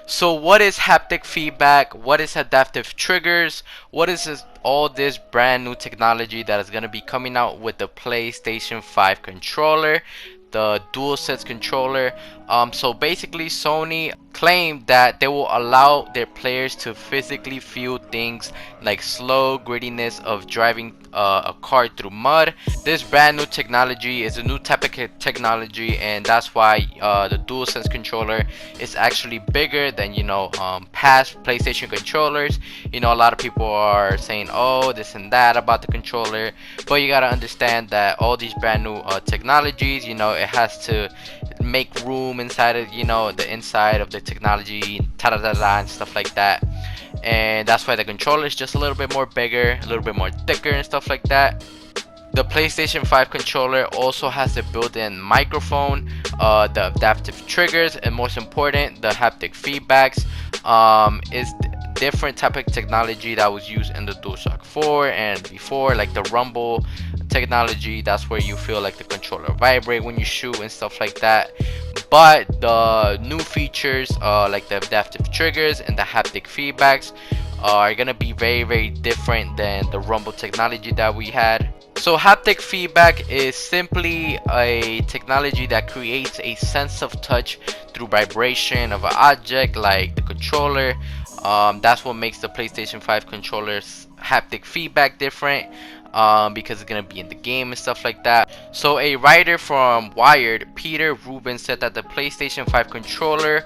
So what is haptic feedback? What is adaptive triggers? What is all this brand new technology that is going to be coming out with the PlayStation 5 controller, the DualSense controller? So basically Sony claimed that they will allow their players to physically feel things like slow grittiness of driving a car through mud. This brand new technology is a new type of technology, and that's why the DualSense controller is actually bigger than past PlayStation controllers. A lot of people are saying, oh, this and that about the controller, but you gotta understand that all these brand new technologies, it has to make room inside of the inside of the technology, and stuff like that. And that's why the controller is just a little bit more bigger, a little bit more thicker and stuff like that. The PlayStation 5 controller also has a built-in microphone, the adaptive triggers, and most important, the haptic feedbacks. Is different type of technology that was used in the DualShock 4 and before, like the rumble technology. That's where you feel like the controller vibrate when you shoot and stuff like that. But the new features, like the adaptive triggers and the haptic feedbacks, are gonna be very different than the rumble technology that we had. So haptic feedback is simply a technology that creates a sense of touch through vibration of an object like the controller. That's what makes the PlayStation 5 controller's haptic feedback different, because it's gonna be in the game and stuff like that. So a writer from Wired, Peter Rubin, said that the PlayStation 5 controller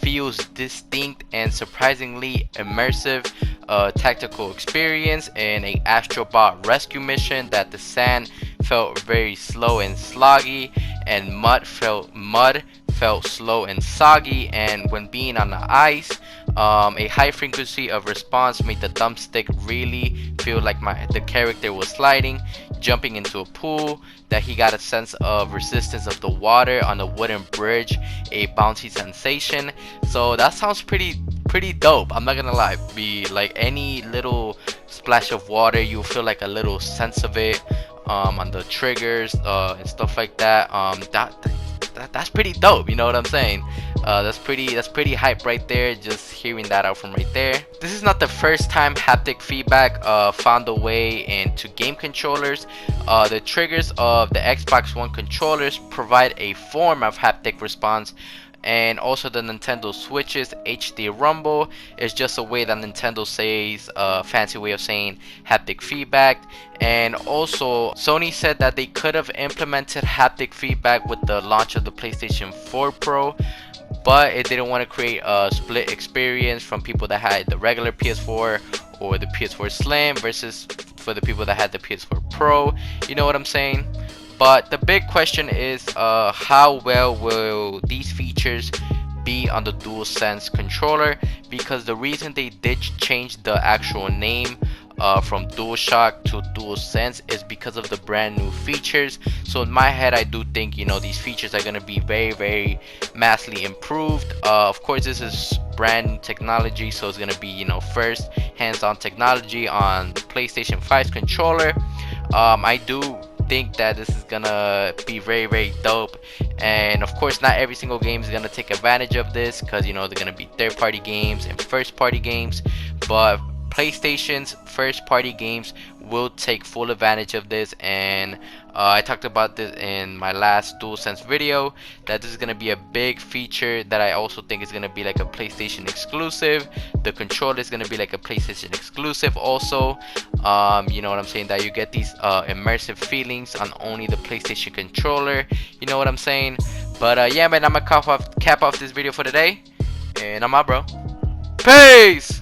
feels distinct and surprisingly immersive tactical experience in a Astrobot rescue mission. That the sand felt very slow and sloggy, and mud felt slow and soggy, and when being on the ice, a high frequency of response made the thumbstick really feel like the character was sliding, jumping into a pool, that he got a sense of resistance of the water on a wooden bridge, a bouncy sensation. So that sounds pretty dope. I'm not gonna lie. Be like any little splash of water, you feel like a little sense of it on the triggers and stuff like that. That's pretty dope. You know what I'm saying? That's pretty hype right there, just hearing that out from right there. This is not the first time haptic feedback found a way into game controllers. The triggers of the Xbox One controllers provide a form of haptic response, and also the Nintendo Switch's HD Rumble is just a way that Nintendo says, a fancy way of saying haptic feedback. And also Sony said that they could have implemented haptic feedback with the launch of the PlayStation 4 Pro, but it didn't want to create a split experience from people that had the regular PS4 or the PS4 Slim versus for the people that had the PS4 Pro. You know what I'm saying? But the big question is, how well will these features be on the DualSense controller? Because the reason they did change the actual name from DualShock to DualSense is because of the brand new features. So in my head, I do think these features are gonna be very massively improved. Of course, this is brand new technology, so it's gonna be first hands-on technology on PlayStation 5's controller. I do think that this is gonna be very dope, and of course not every single game is gonna take advantage of this, because they're gonna be third-party games and first-party games, but PlayStation's first-party games will take full advantage of this. And I talked about this in my last DualSense video, that this is going to be a big feature that I also think is going to be like a PlayStation exclusive. The controller is going to be like a PlayStation exclusive also. You know what I'm saying, that you get these immersive feelings on only the PlayStation controller. You know what I'm saying? But yeah, man, I'm gonna cap off this video for today, and I'm out, bro. Peace.